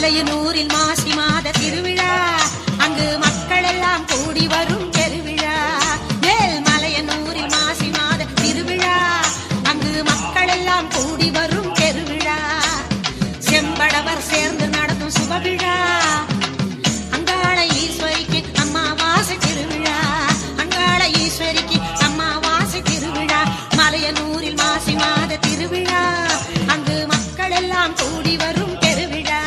மலையனூரில் மாசி மாத திருவிழா, அங்கு மக்கள் எல்லாம் கூடி வரும் பெருவிழா. மேல் மலையனூரில் மாசி மாத திருவிழா, அங்கு மக்கள் எல்லாம் கூடி வரும் பெருவிழா. செம்படவர் சேர்ந்து நடத்தும் சுபவிழா, அங்காள ஈஸ்வரிக்கு அம்மாவாசை திருவிழா. அங்காள ஈஸ்வரிக்கு அம்மாவாசை திருவிழா. மலையனூரில் மாசி மாத திருவிழா, அங்கு மக்கள் எல்லாம் கூடி வரும் பெருவிழா.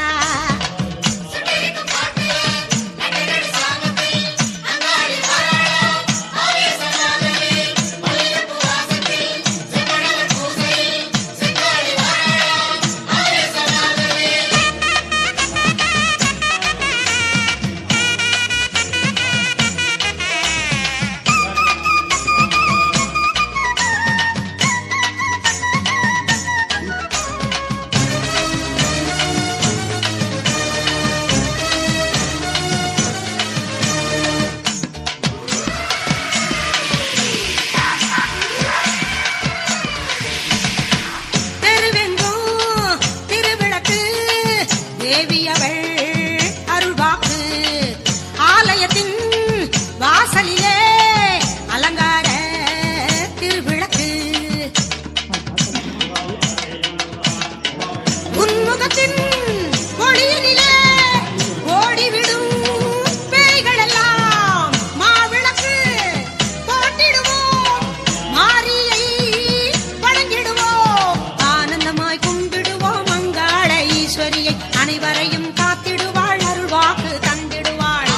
அனைவரையும் காத்திடுவாள், அருள்வாக்கு தந்திடுவாள்.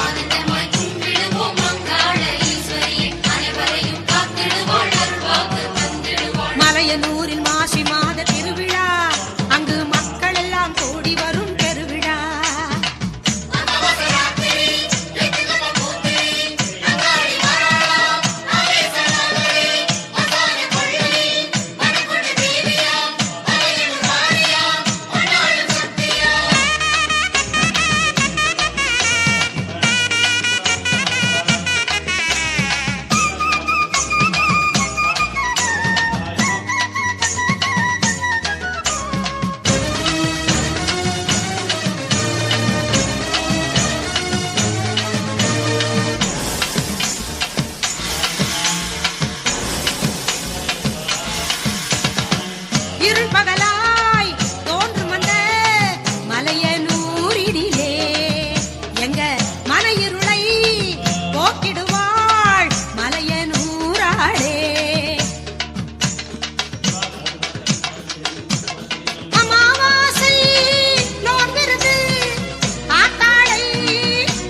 மலையனூரில் மாசி மாத திருவிழா, அங்கு மக்கள் எல்லாம் கூடி வரும் பெருவிழா. இருள் பகலாய் தோன்றும் அந்த மலையனூரிலே, எங்க மன இருளை போக்கிடுவாள் மலையனூராளே. அமாவாசை நோன்பிருந்து ஆத்தாளை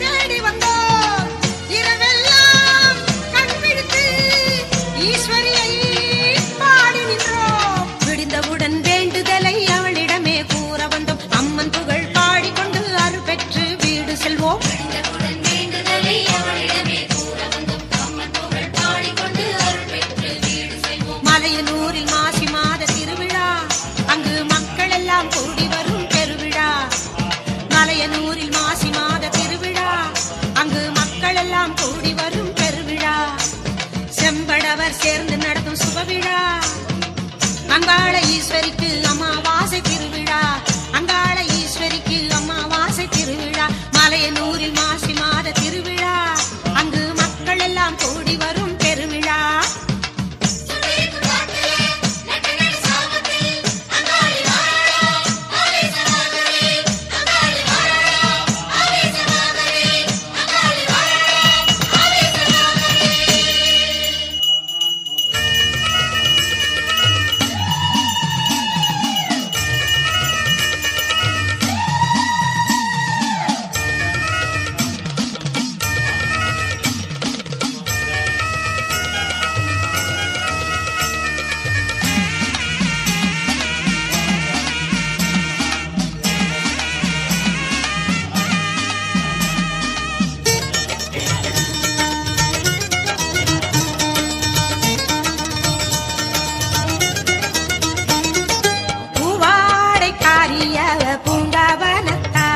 தேடி வந்தோம், இரவெல்லாம் கண் விழித்து ஈஸ்வரியை பாடி நின்றோம். விடிந்தவுடன் வேண்டுதலை அவளிடமே கூற வந்தோம், அம்மன் புகழ் பாடிக்கொண்டு அருள் பெற்று வீடு செல்வோம். மலையனூரில் மாசி மாத திருவிழா, அங்கு மக்கள் எல்லாம் கூடி வரும் பெருவிழா. மலையனூரில் மாசி மாத திருவிழா, அங்கு மக்கள் எல்லாம் கூடி வரும் பெருவிழா. செம்படவர் சேர்ந்து நடத்தும் சுபவிழா, அங்காள ஈஸ்வரிக்கு அம்மாவாசை திருவிழா. அங்காள ஈஸ்வரிக்கு அம்மாவாசை திருவிழா. மலையனூரில் மாசி மாத திருவிழா, அங்கு மக்கள் எல்லாம் கூடி வரும் பெருவிழா. பூங்காவனத்தா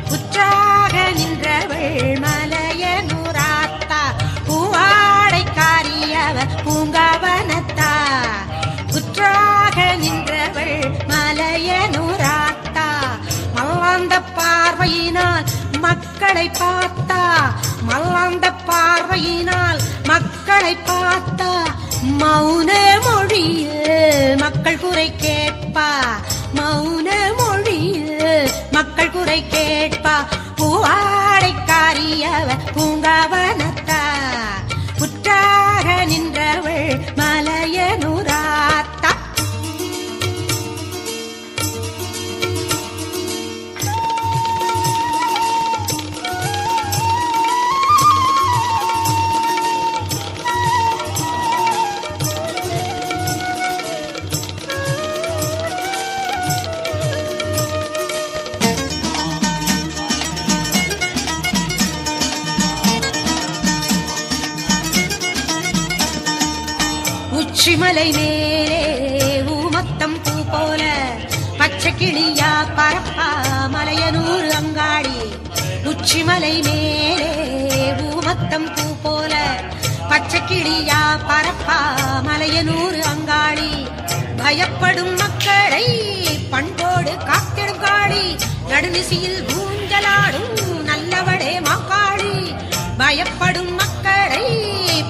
புற்றாக நின்றவள் மலையனூராத்தா. பூவாடைக்காரியவ பூங்காவனத்தா புற்றாக நின்றவள் மலையனூராத்தா. மல்லா மல்லாந்த பார்வையினால் மக்களை பார்த்தா, மல்லாந்த பார்வையினால் மக்களை பார்த்தா, மௌன மொழியில் மக்கள் குறை கேட்பா, மௌன மொழியில் மக்கள் குறை கேட்பா. பூவாடைக்காரியவ பூங்காவனத்தா, புற்றாக நின்றவள் மலையனூராத்தா. உச்சிமலை மேலே ஊமத்தம் பூ போல பச்சை கிளியா பரப்பா மலையனூர் அங்காடி. உச்சிமலை மேலே ஊமத்தம் பூ போல பச்சை கிளியா பரப்பா மலையனூர் அங்காடி. பயப்படும் மக்களை பண்போடு காத்திடும் காளி, நடுநிசியில் ஊஞ்சலாடும் நல்லவளே மாக்காளி. பயப்படும் மக்களை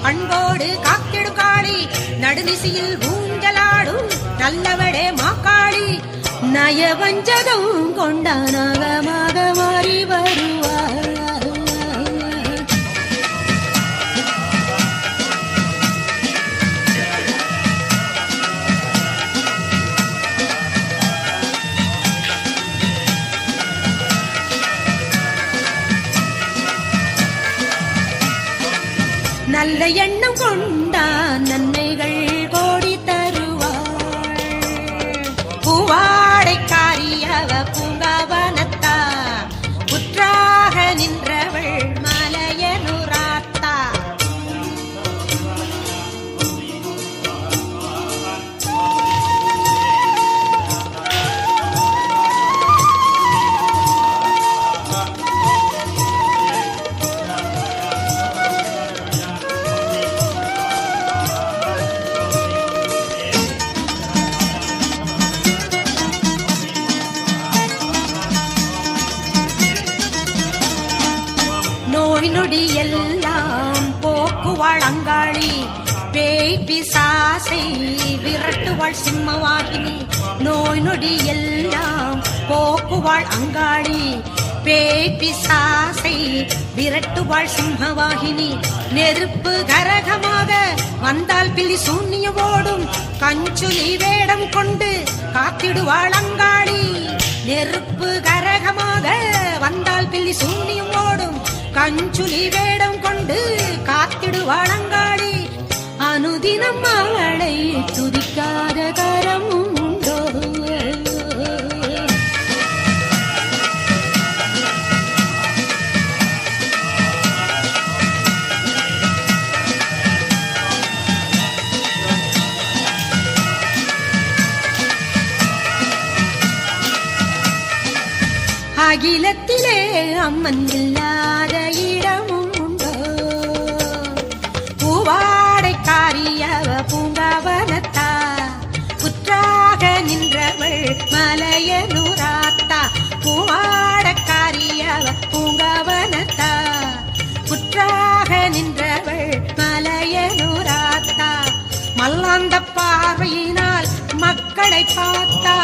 பண்போடு காத்திடும் காளி, நடுநிசியில் ஊஞ்சலாடும் நல்லவளே மாக்காளி. நயவஞ்சகம் கொண்ட நாகமாக மாறி வருவார். நல்ல எண்ணம் கொண்டான் நன்மைகள் கோடி தருவாள். பூவாடைக்காரியவ பூங்காவனத்தா, புற்றாக நின்றவள் மலையனூராத்தா. நோய் நொடி எல்லாம் போக்குவாள் அங்காளி, பேய் பிசாசை விரட்டுவாள் சிம்மவாகினி. நோய் நொடி எல்லாம் போக்குவாள் அங்காளி, பேய் பிசாசை விரட்டுவாள் சிம்மவாகினி. நெருப்பு கரகமாக வந்தால் பில்லி சூன்ய ஓடும், கஞ்சுலி வேடம் கொண்டு காத்திடுவாள் அங்காளி. நெருப்பு கரகமாக வந்தால் பில்லி சூன்யம் ஓடும், கஞ்சுலி வேடம் கொண்டு காத்திடுவாள் அங்காளி. அனுதினம் அவளை துதிக்காத கரமும் உண்டோ. அகிலத்திலே அம்மன் இல்லாத இடமும் உண்டோ. பூவாடைக்காரியவ பூங்காவனத்தா, புற்றாக நின்றவள் மலையனூராத்தா. பூவாடைக்காரியவ பூங்காவனத்தா, புற்றாக நின்றவள் மலையனூராத்தா. மல்லாந்த பார்வையினால் மக்களை பார்த்தா,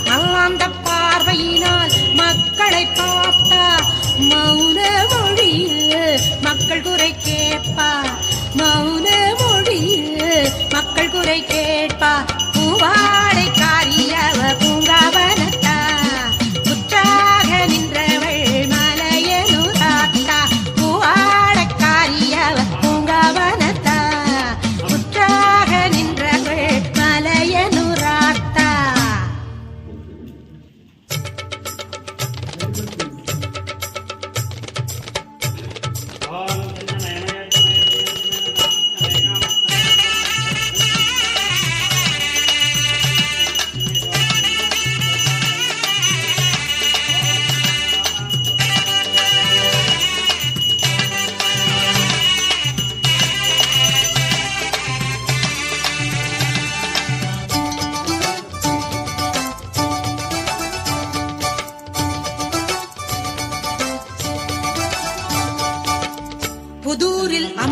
மல்லாந்த பார்வையினால் மக்களை பார்த்தா, மௌன மொழியில் மக்கள் குறை கேட்பா, மௌன மொழியில் மக்கள் குறை கேட்பா. பூவாடைக்காரியவ பூங்காவனத்தா, புற்றாக நின்றவள் மலையனூராத்தா. பூவாடைக்காரியவ பூங்காவனத்தா, புற்றாக நின்றவள் மலையனூராத்தா.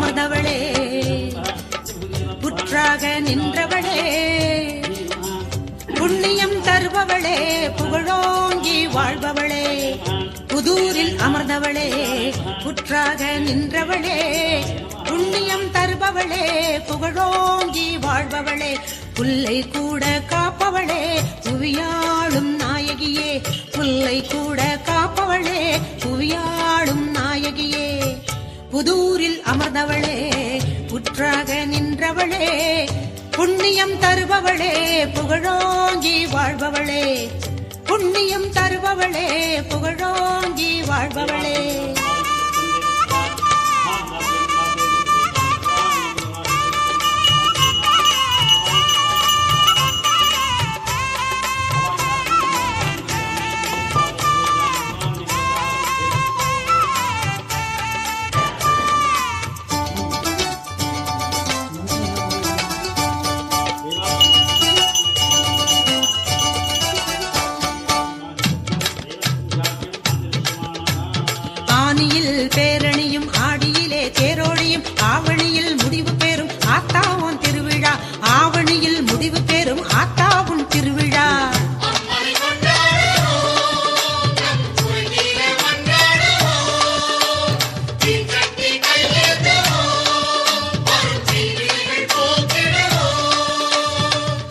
அமர்ந்தவளே புற்றாக நின்றவளே புண்ணியம் தருபவளே புகழோங்கி வாழ்பவளே புதூரில் அமர்ந்தவளே புற்றாக நின்றவளே புண்ணியம் தருபவளே புகழோங்கி வாழ்பவளே புல்லை கூட காப்பவளே புவியாளும் நாயகியே புல்லை கூட காப்பவளே புவியாளும் நாயகியே புதூரில் அமர்ந்தவளே புற்றாக நின்றவளே புண்ணியம் தருபவளே புகழோங்கி வாழ்பவளே புண்ணியம் தருபவளே புகழோங்கி வாழ்பவளே ஆனியில் பேரணியும் ஆடியிலே தேரோடியும் ஆவணியில் முடிவு பெறும் ஆத்தாவும் திருவிழா ஆவணியில் முடிவு பெறும் ஆத்தாவும் திருவிழா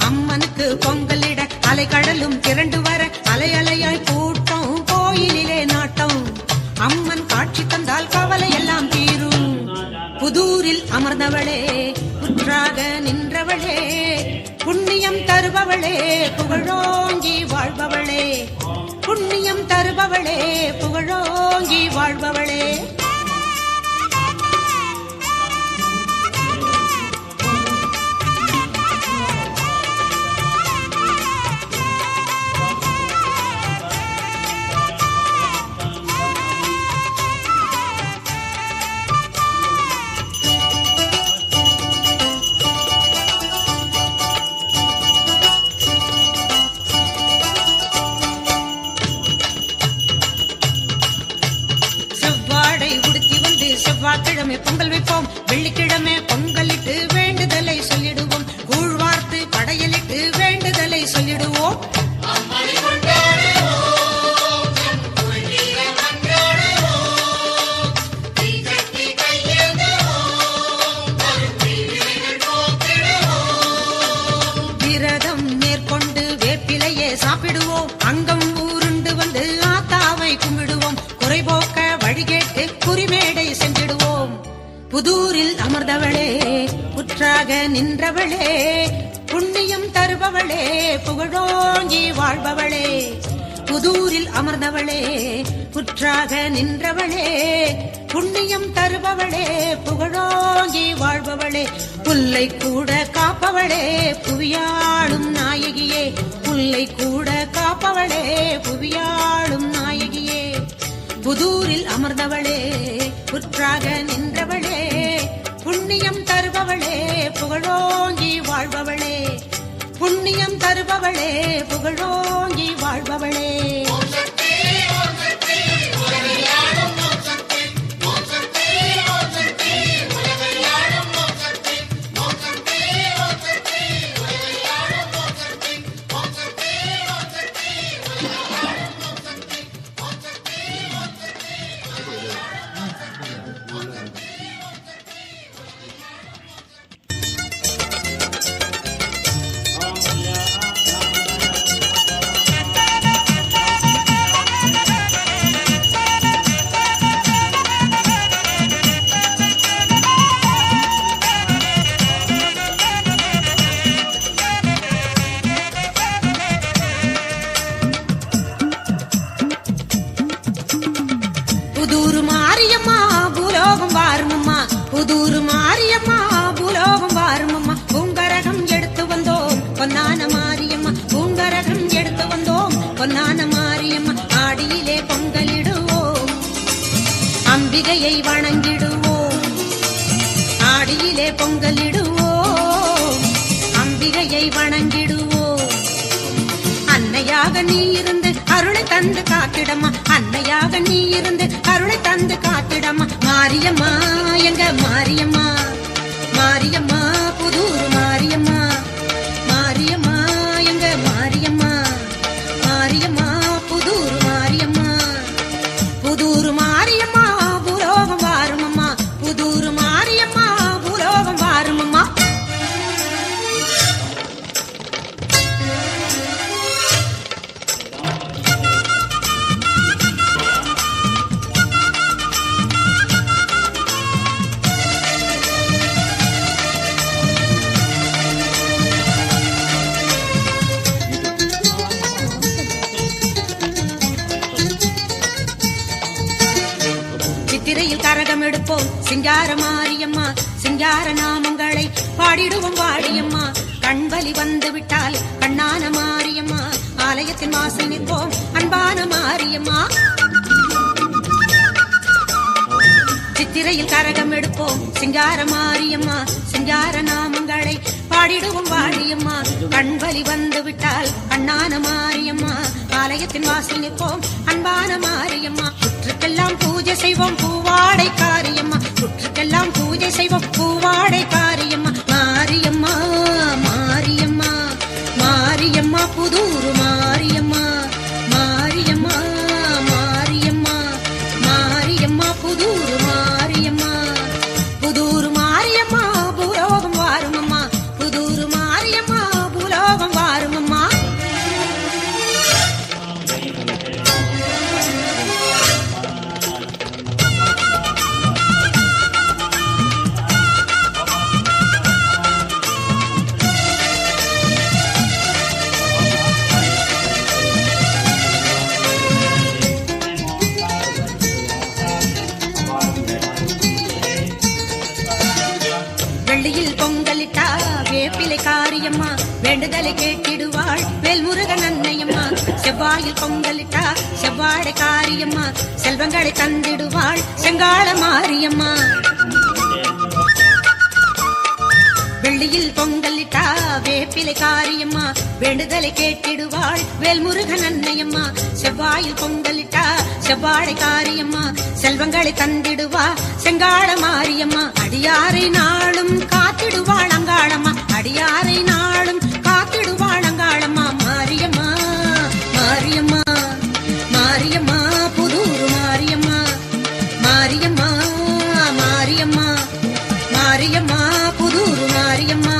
அம்மனுக்கு பொங்கலிட அலைக்கடலும் திரண்டு வர அலை அலையாய் கூட்டம் கோயிலிலே நாட்டம் அம்மன் காட்சி தந்தால் கவலை எல்லாம் தீரும் புதூரில் அமர்ந்தவளே புற்றாக நின்றவளே புண்ணியம் தருபவளே புகழோங்கி வாழ்பவளே புண்ணியம் தருபவளே புகழோங்கி வாழ்பவளே செவ்வாய்க்கிழமை பொங்கல் வைப்போம் வெள்ளிக்கிழமை பொங்கலிட்டு வேண்டுதலை சொல்லிடுவோம் கூழ்வார்த்து படையலிட்டு வேண்டுதலை சொல்லிடுவோம் விரதம் மேற்கொண்டு வேப்பிலையே சாப்பிடுவோம் அங்கம் ஊருண்டு வந்து ஆத்தாவை கும்பிடுவோம் குறைபோக்க வழிகேட்டு குறிமேடை சென்றிடுவோம் புதூரில் அமர்ந்தவளே புற்றாக நின்றவளே புண்ணியம் தருபவளே புகழோங்கி வாழ்பவளே புதூரில் அமர்ந்தவளே புற்றாக நின்றவளே புண்ணியம் தருபவளே புகழோங்கி வாழ்பவளே புல்லை கூட காப்பவளே புவியாளும் நாயகியே புல்லை கூட காப்பவளே புவியாளும் நாயகியே புதூரில் அமர்ந்தவளே புற்றாக நின்றவளே புண்ணியம் தருபவளே புகழோங்கி வாழ்பவளே புண்ணியம் தருபவளே புகழோங்கி வாழ்பவளே புதூர் மாரியம்மா பூலோகம் வாருமம்மா புதூர் மாரியம்மா பூலோகம் வாருமம்மா பூங்கரகம் எடுத்து வந்தோம் பொன்னான மாரியம்மா பூங்கரகம் எடுத்து வந்தோம் பொன்னான மாரியம்மா ஆடியிலே பொங்கலிடுவோம் அம்பிகையை வணங்கிடுவோம் ஆடியிலே பொங்கலிடுவோம் அம்பிகையை வணங்கிடுவோம் அன்னையாக நீ இருந்து அருளை தந்து காத்திடம்மா அன்னையாக நீ இருந்து அருளை தந்து காத்திடம்மா மாரியம்மா எங்க மாரியம்மா மாரியம்மா புதூர் மாரியம்மா மாரியம்மா எங்க மாரியம்மா மாரியம்மா புதூர் மாரியம்மா புதூர் மாரியம்மா பூலோகம் வாருமம்மா புதூர் மாரியம்மா பூலோகம் வாருமம்மா சித்திரையில் கரகம் எடுப்போம் சிங்கார மாரியம்மா சிங்கார நாமங்களை பாடிடுவோம் வாடியம்மா கண்பலி வந்து விட்டால் கண்ணான மாரியம்மா ஆலயத்தின் வாசல் நிற்போம் அன்பான மாரியம்மா சித்திரையில் கரகம் எடுப்போம் சிங்கார மாரியம்மா சிங்கார நாமங்களை பாடிடுவோம் வாடியம்மா கண்பலி வந்து விட்டால் கண்ணான மாரியம்மா ஆலயத்தின் வாசல் நிற்போம் அன்பான மாரியம்மா புற்றுக்கெல்லாம் பூஜை செய்வோம் பூவாடை காரியம்மா புற்றுக்கெல்லாம் பூஜை செய்வோம் பூவாடை காரியம்மா மாரியம்மா மாரியம்மா மாரியம்மா புதூர் மாரியம்மா மாரியம்மா மாரியம்மா மாரியம்மா புதூர் மாரியம்மா புதூர் மாரியம்மா பூலோகம் வாருமம்மா புதூர் மாரியம்மா பூலோகம் வாருமம்மா வெள்ளியில் பொங்கலிட்டா வேப்பிலை காரியம்மா வேண்டுதலை கேட்டிடுவாள் வேல்முருகன் அன்னையம்மா செவ்வாயில் பொங்கலிட்டா செவ்வாடை காரியம்மா செல்வங்களை தந்திடுவாள் செங்கால மாரியம்மா வெள்ளியில் பொங்கலிட்டா வேப்பிலை காரியம்மா வேண்டுதலை கேட்டிடுவாள் வேல்முருகன் அன்னையம்மா செவ்வாயில் பொங்கலிட்டா செவ்வாடை காரியம்மா செல்வங்களை தந்திடுவா செங்கால மாரியம்மா அடியாரை நாளும் காத்திடுவாள் அங்காளம்மா அடியாரை நாளும் காத்திடுவாள் அங்காளம்மா மாரியம்மா மாரியம்மா மாரியம்மா புதூர் மாரியம்மா மாரியம்மா மாரியம்மா மாரியம்மா புதூர் மாரியம்மா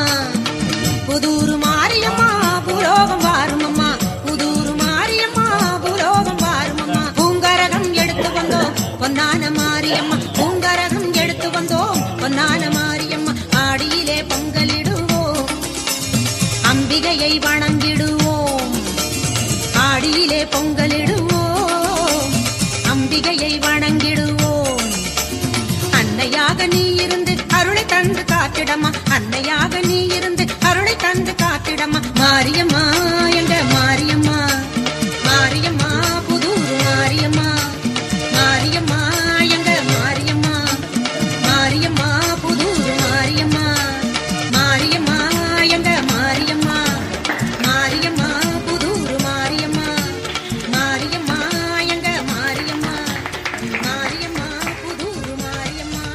புதூர் மாரியம்மா பூலோகம் வாருமம்மா புதூர் மாரியம்மா பூலோகம் வாருமம்மா பூங்கரகம் எடுத்து வந்தோம் பொன்னான மாரியம்மா பூங்கரகம் எடுத்து வந்தோம் பொன்னான மாரியம்மா ஆடியிலே பொங்கலிடுவோம் அம்பிகையை வணங்கிடுவோம் ஆடியிலே பொங்கலிடுவோம் அம்பிகையை வணங்கிடுவோம் அன்னையாக நீ இருந்து அருளை தந்து காத்திடம்மா அன்னையாக நீ இருந்து அருளை தந்து காத்திடம்மா மாரியம்மா எங்க மாரியம்மா மாரியம்மா புதூர் மாரியம்மா மாரியம்மா எங்க மாரியம்மா மாரியம்மா புதூர் மாரியம்மா மாரியம்மா எங்க மாரியம்மா மாரியம்மா புதூர் மாரியம்மா மாரியம்மா எங்க மாரியம்மா மாரியம்மா புதூர் மாரியம்மா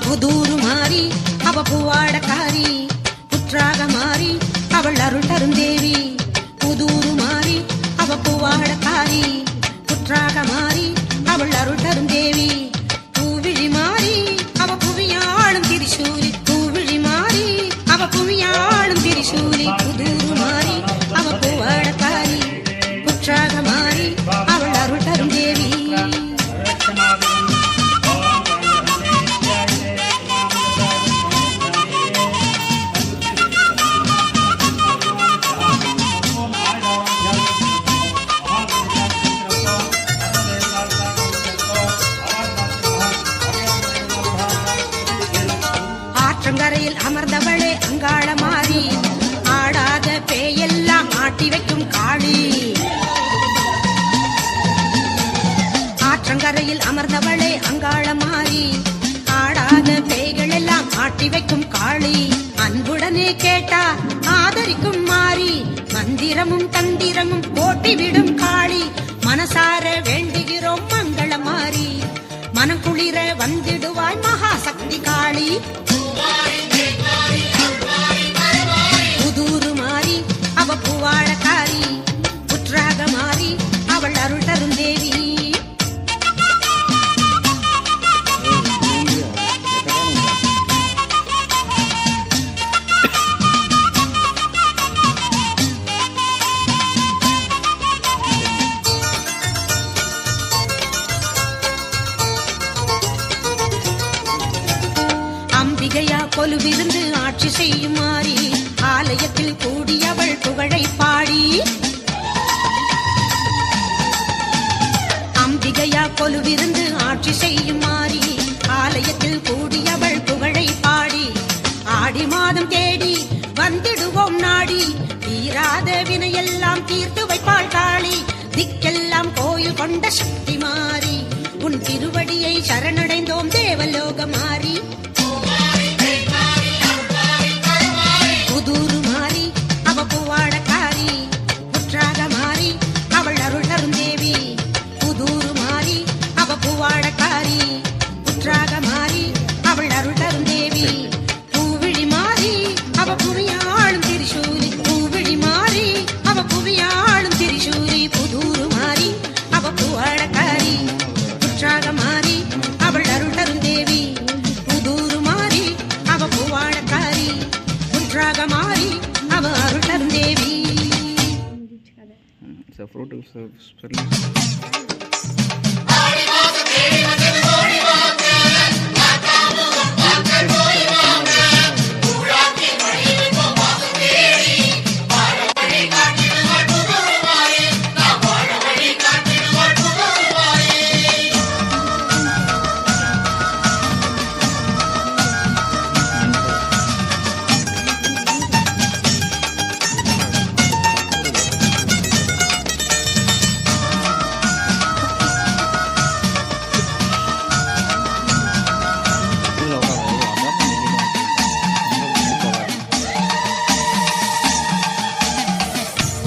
புதூர் மாறி அவ பூவாடக்காரி புற்றாக மாறி அவள் அருள் தரும் தேவி புதூர் மாறி அவ பூவாடக்காரி புற்றாக மாறி அவள் அருள் தரும் தேவி பூவிழி மாறி அவ புவியாளும் திரிசூலி பூவிழி மாறி அவ புவியாளும் திரிசூலி புதூர் மாறி அவ பூவாடக்காரி புற்றாக மாறி அவள் அருள் தரும் தேவி கேட்டா ஆதரிக்கும் மாறி, மந்திரமும் தந்திரமும் போட்டிவிடும் காளி. மனசார வேண்டுகிறோம் மங்கள மாறி, மனம் குளிர வந்திடுவாய் மகாசக்தி காளி. புதூரு மாறி அவ பூவாழக்காரி, புற்றாக மாறி அவள் அருள் தரும் தேவி. அம்பிகையா கொலுவிருந்து ஆட்சி செய்யும் மாறி, ஆலயத்தில் கூடியவள் புகழை பாடி. அம்பிகையா கொலுவிருந்து ஆட்சி செய்யும் மாறி, ஆலயத்தில் கூடியவள் புகழை பாடி. ஆடி மாதம் தேடி வந்திடுவோம் நாடி, தீராத வினையெல்லாம் தீர்த்து வைப்பாள் காளி. திக்கெல்லாம் கோயில் கொண்ட சக்தி மாறி, உன் திருவடியை சரணடைந்தோம் தேவலோக மாறி. புதூரு மாறி அவ பூவாழக்காரி, புற்றாக மாறி அவள் அருள் தரும் தேவி. புதூரு மாறி அவ பூவாழக்காரி, புற்றாக மாறி அவள் அருள் தரும் தேவி. பூவிழி மாறி அவ புவியாளும் திரிசூலி, பூவிழி மாறி அவ புவியாளும் திரிசூலி. புதூரு மாறி அவ பூவாழக்காரி, புற்றாக மாறி அவள் அருள் தரும் தேவி. புதூரு மாறி அவ பூவாழக்காரி, புற்றாக மாறி அவ அருள் தரும் தேவி.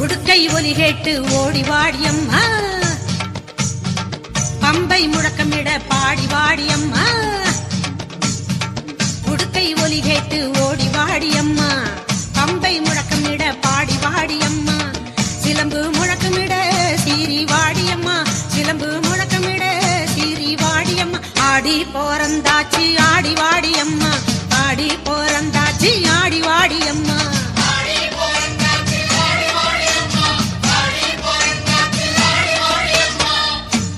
உடுக்கை ஒலி கேட்டு ஓடி வாடியம்மா, பம்பை முழக்கமிட பாடி வாடியம்மா. உடுக்கை ஒலி கேட்டு ஓடி வாடியம்மா, பம்பை முழக்கமிட பாடி வாடியம்மா. சிலம்பு முழக்கமிட சீரி வாடியம்மா, சிலம்பு முழக்கமிட சீரி வாடியம்மா. ஆடி போறந்தாச்சி ஆடி வாடியம்மா, ஆடி போறந்தாச்சி ஆடி வாடியம்மா.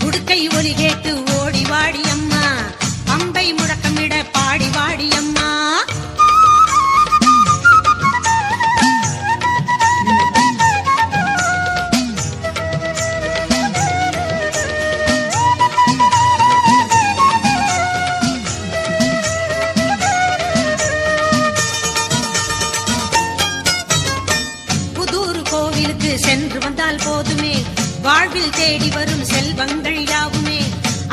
உடுக்கை ஒலி கேட்டு ஓடி வாடியம்மா, பம்பை முழக்கமிட பாடி வாடியம்மா. புதூர் கோவிலுக்கு சென்று வந்தால் போதுமே, வாழ்வில் தேடி வரும் செல்வங்கள் யாவுமே.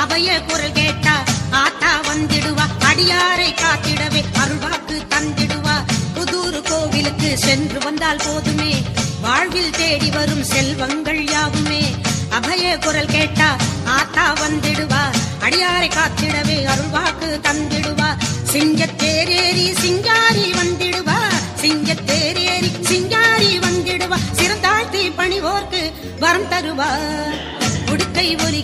அவைய குரல் கேட்டா ஆத்தா வந்திடுவா, அடியாரை காத்திடவே அருள்வாக்கு தந்திடுவா. புதூர் கோவிலுக்கு சென்று வந்தால் போதுமே, வாழ்வில் தேடி வரும் செல்வங்கள் யாவுமே. அபய குரல் கேட்டா ஆத்தா வந்திடுவா, அடியாரை காத்திடவே அருள்வாக்கு தந்திடுவா. சிங்கத்தேரேறி சிங்காரி வந்திடுவா, சிங்கத்தேரேறி சிங்காரி வந்திடுவா. சிறந்தாழ்த்தி பணிவோர்க்கு வரம் தருவா. உடுக்கை ஒலி